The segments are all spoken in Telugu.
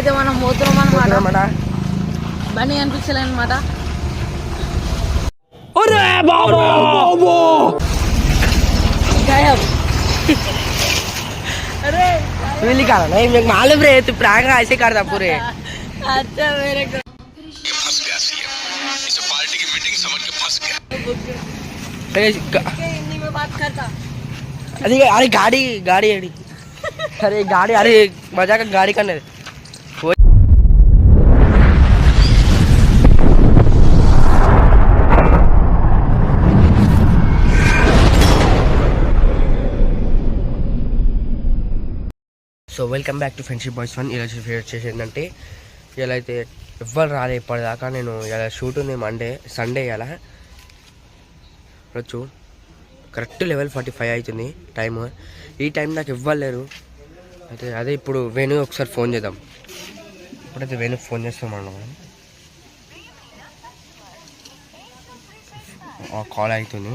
ఇప్పుడైతే మనం పోతున్నాం అన్నమాట. బండి కనిపించలే అనమాట. अरे मिली का नहीं मैं मालूम रे तू प्रांग ऐसे करता पूरे. अच्छा मेरे को फंस गया सीएम इस पार्टी की मीटिंग समझ के फंस गया. हिंदी में बात करता. अरे अरे गाड़ी गाड़ी अरे गाड़ी अरे मजा का गाड़ी करने. So welcome back to friendship boys one. ఇలా వచ్చేసి ఏంటంటే ఇలా అయితే ఎవ్వరు రాలే ఇప్పటిదాకా. నేను ఇలా షూట్ ఉంది మండే సండే. ఇలా వచ్చు కరెక్ట్ 11:45 అవుతుంది టైము. ఈ టైం నాకు ఇవ్వలేరు. అయితే అదే ఇప్పుడు వేణు ఒకసారి ఫోన్ చేద్దాం. ఇప్పుడైతే వేణు ఫోన్ చేస్తామన్నా. కాల్ అవుతుంది.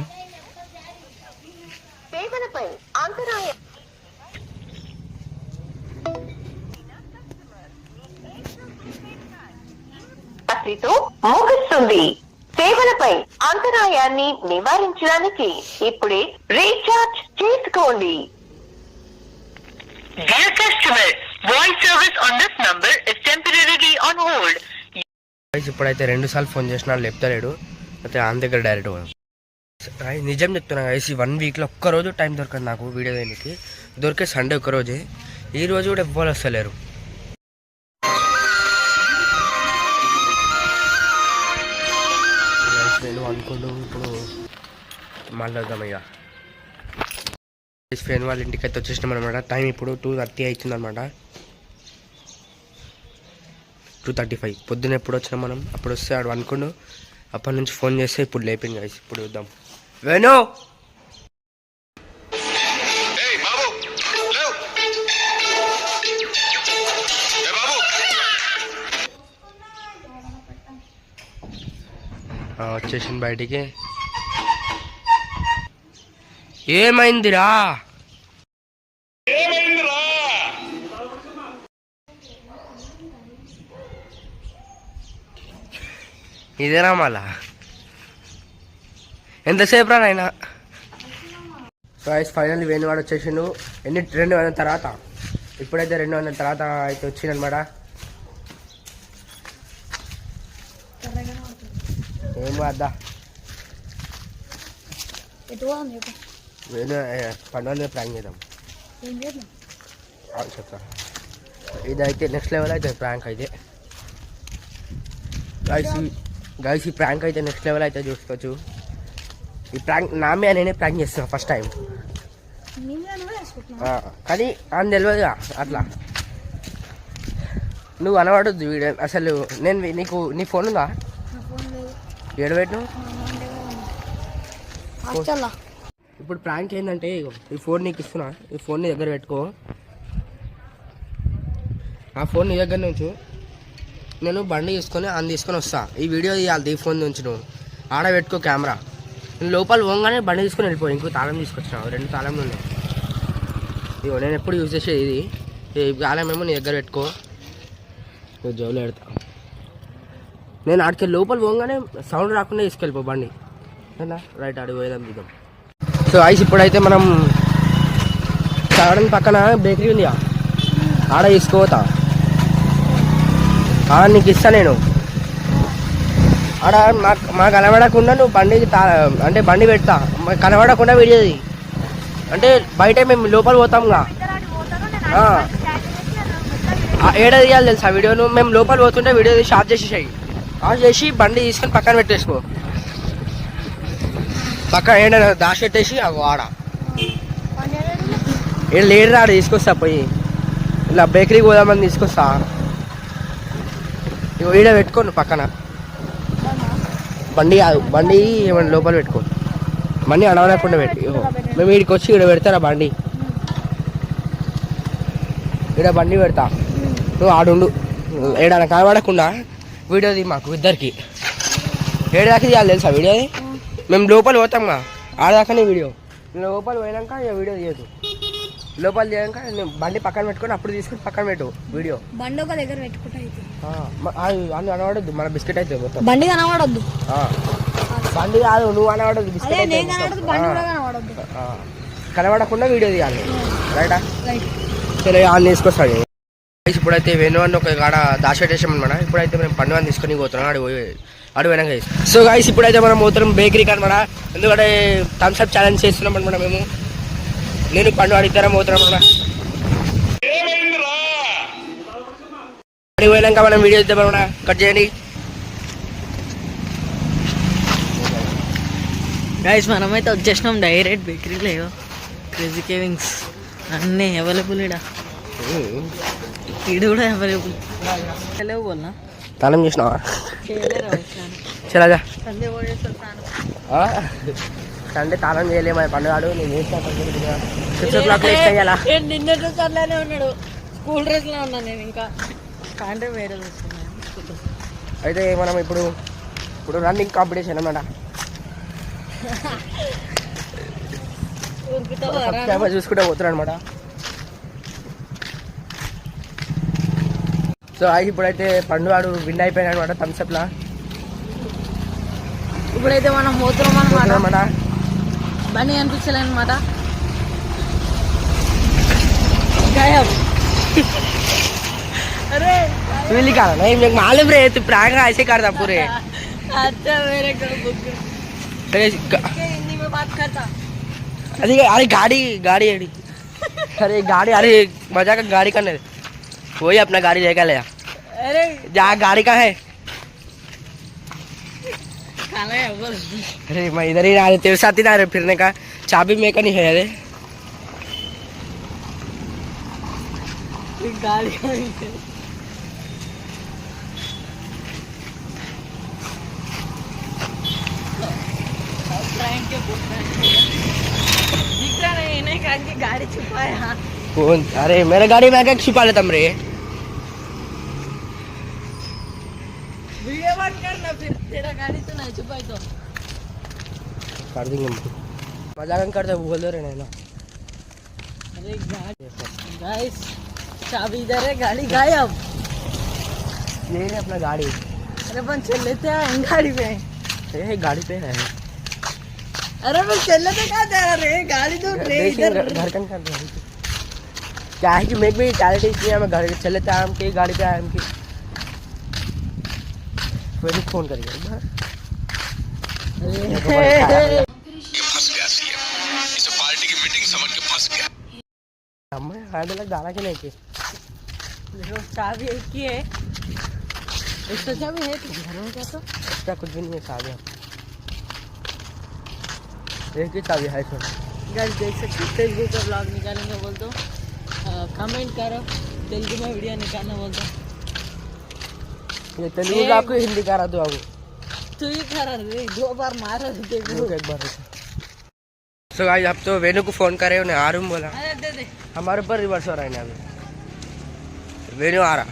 ముగుస్తుంది. సేవలపై అంతరాయాన్ని నివారించడానికి ఇప్పుడే రీఛార్జ్ చేసుకోండి. Dear customer, voice service on this number is temporarily on hold. ఇప్పుడైతే 2 సార్లు ఫోన్ చేసినా లేపుతలేడు. అయితే ఆయన దగ్గర డైరెక్ట్ నిజం చెప్తున్నా గైస్. 1 వీక్లో ఒక్కరోజు టైం దొరకదు నాకు వీడియో దేనికి. దొరికే సండే ఒక్కరోజే. ఈ రోజు కూడా ఎవ్వరు వస్తలేరు. అనుకుంటూ ఇప్పుడు మాట్లాడదాం. ఇక ఫ్రెండ్ వాళ్ళ ఇంటికి అయితే వచ్చేసినాం అనమాట. టైం ఇప్పుడు 2:30 అవుతుంది అనమాట. 2:35 పొద్దున ఎప్పుడు వచ్చినాం మనం. అప్పుడు వస్తే ఆడు అనుకుండు. అప్పటి నుంచి ఫోన్ చేస్తే ఇప్పుడు లేపింది గైస్. ఇప్పుడు చూద్దాం. వేణు వచ్చేసింది బయటికి. ఏమైందిరా? ఇదేనా మళ్ళా? ఎంతసేపు రా నాయన? సో ఐస్ ఫైనల్ వేణువాడు వచ్చేసిండు. 200 తర్వాత. ఇప్పుడైతే 200 తర్వాత అయితే వచ్చిందనమాట. ఏం వద్దా వేణు పండుగ ప్రాంక్ చేద్దాం చెప్తా. ఇదైతే నెక్స్ట్ లెవెల్ అయితే ప్రాంక్ అయితే గైస్. ఈ ప్రాంక్ అయితే నెక్స్ట్ లెవెల్ అయితే చూసుకోవచ్చు. ఈ ప్రాంక్ నామే నేనే ప్రాంక్ చేస్తున్నా ఫస్ట్ టైం. కానీ అని తెలియదుగా అట్లా. నువ్వు అనబడద్దు వీడియో అసలు. నేను నీకు నీ ఫోన్ ఉందా? ఏడబెట్టు. ఇప్పుడు ప్రాంక్ ఏంటంటే ఈ ఫోన్ నీకు ఇస్తున్నా. ఈ ఫోన్ నీ దగ్గర పెట్టుకో. ఆ ఫోన్ నీ దగ్గర నుంచి నేను బండి తీసుకొని తీసుకొని వస్తా. ఈ వీడియో తీయాలి. ఈ ఫోన్ నుంచి నువ్వు ఆడ పెట్టుకో కెమెరా. నేను లోపల పోగానే బండి తీసుకొని వెళ్ళిపో. ఇంకో తాళం తీసుకొచ్చినా. 2 తాళంలు ఉన్నాయి. ఇగో నేను ఎప్పుడు యూజ్ చేసేది ఇది. ఈ తాళం ఏమో నీ దగ్గర పెట్టుకో. జోలు పెడతా. నేను ఆడికి లోపల పోగానే సౌండ్ రాకుండా తీసుకెళ్ళిపో బండి. రైట్ ఆడికి పోయేదాం దిద్దాం. సో ఐస్ ఇప్పుడైతే మనం తాగడం పక్కన బేకరీ ఉంది. ఆడ తీసుకోతా. నీకు ఇస్తా నేను. ఆడ మాకు కనబడకుండా నువ్వు బండికి అంటే బండి పెడతా. కనబడకుండా వీడియోది అంటే బయట మేము లోపల పోతాంగా. ఏడ తీయాలి తెలుసా వీడియోను? మేము లోపల పోతుంటే వీడియో షార్ట్ చేసేసాయి. ఆఫ్ చేసి బండి తీసుకొని పక్కన పెట్టేసుకో. పక్కన ఏంటంటే దాచి పెట్టేసి అవి ఆడ ఏడ లేడు ఆడ తీసుకొస్తా. పోయి ఇలా బేకరీకి పోదామని తీసుకొస్తా. ఈడ పెట్టుకోను పక్కన బండి. బండి ఏమన్నా లోపల పెట్టుకో. బండి అడవలేకుండా పెట్టి మేము వీడికి వచ్చి ఈడ పెడతారా బండి. ఈడ బండి పెడతా. నువ్వు ఆడుండు. ఏడన్నా కనబడకుండా వీడియోది మాకు ఇద్దరికి. ఏడాకి తీయాలి తెలుసా వీడియోది? మేము లోపల పోతాంగా ఆడదాకానే వీడియో. లోపల పోయినాక ఇక వీడియో తీయదు. లోపల చేయక నేను బండి పక్కన పెట్టుకొని అప్పుడు తీసుకొని పక్కన పెట్టు వీడియో. బండి ఒక దగ్గర పెట్టుకుంటే అయితే అన్ని అనబడద్దు, మన బిస్కెట్ అయితే మొత్తం. బండి కనబడొద్దు. బండి కాదు, నువ్వు అనబడద్దు, అదే బిస్కెట్ నేను కనబడదు, బండి కూడా కనబడొద్దు. కనబడకుండా వీడియో తీయాలి, రైటా? రైట్. సరే ఆన్ తీసుకొస్తాడు. ఇప్పుడైతే వెను అని ఒక కాడ దాచిపెట్టేసాం అనమాట. ఇప్పుడైతే మనం పండు అని తీసుకొని పోతున్నాం అడు వెనక. సో గైస్ ఇప్పుడైతే మనం పోతున్నాం బేకరీకి అనమాట. ఎందుకంటే థమ్స్ అప్ ఛాలెంజ్ చేస్తున్నాం అనమాట మేము. నేను పండు అడిగితేనే పోతున్నాం అనమాట. అడిగి పోయినాక మనం వీడియో ఇద్దాం అనమాట. కట్ చేయండి గైస్. మనమైతే వచ్చేసినాం డైరెక్ట్ బేకరీలో. క్రేజీ కేవింగ్స్ అన్నీ అవైలబుల్ ఈడు కూడా అవైలబుల్. లేవు బోల్నా తాళం చేసినావా? చలాగా సండే తాళం చేయలేము పండుగాడు. నేను సిక్స్ ఓ క్లాక్ వేయాలా? నిన్న డ్రెస్ అట్లానే ఉన్నాడు, స్కూల్ డ్రెస్ లో ఉన్నాను నేను. ఇంకా అంటే వేరే అయితే మనం ఇప్పుడు రన్నింగ్ కాంపిటీషన్ అన్నమాట. చూసుకుంటే పోతున్నాడు అనమాట. సో ఇప్పుడైతే పండుగాడు విన్ అయిపోయాడు అనమాట థమ్స్అప్ లా. ఇప్పుడైతే మనం పోతున్నాం అనమాట. బండి అనిపించలే అనమాట. अरे मिली का नहीं मुझे मालूम रे, तू प्रांग ऐसे करता पूरे. अच्छा मेरे को हिंदी में बात करता. अरे गाड़ी अरे गाड़ी, अरे मजा का गाड़ी का नहीं, वही अपना गाड़ी लेकर ले. अरे जहाँ गाड़ी का है खाना है बोल. अरे मैं इधर ही आ रही, तेरे साथ ही ना रहे फिरने का. चाबी मेरे का नहीं है. अरे गाड़ी दिखता नहीं कहा कि गाड़ी छुपाया. कौन? अरे मेरे गाड़ी में क्या छुपा लेता रे? वीडियो बंद करना, फिर तेरा गाड़ी तो नहीं छुपाई तो कर देंगे. मजाक कर दे बोल दे रहे ना. अरे गाइस चाबी इधर है, गाड़ी गायब. ये है अपना गाड़ी. अरे अपन चल लेते हैं गाड़ी पे. ये गाड़ी पे है. अरे मैं चल लेते क्या जा रहे, गाड़ी तो इधर घर कन कर रहे. क्या है कि मैं भी टैलेंट इसलिए मैं घर चल लेते हैं. हम के गाड़ी पे आए हम की फिर फोन करेंगे. फंस गया सीएम, इसे पार्टी की मीटिंग समझ के फंस गया. हमें हाथ लग गाना के नहीं के देखो चाबी एक ही है. इसका चाबी है तो घर में क्या तो इसका कुछ भी नहीं है. चाबी एक ही चाबी है. सर गाइस देख सकते हो, फेसबुक पर ब्लॉग निकालेंगे बोल दो, कमेंट करो. तेलुगु में वीडियो निकालना बोल दो. ये तेलुगु का आपको हिंदी करा दो. आपको तू ही करा रे, 2 बार मारा देखो. एक बार. सो गाइस आप तो वेनु को फोन करे, उन्हें आ रहा हूँ बोला. अरे दे हमारे ऊपर रिवर्स हो रहा है ना. अभी वेनु आ रहा.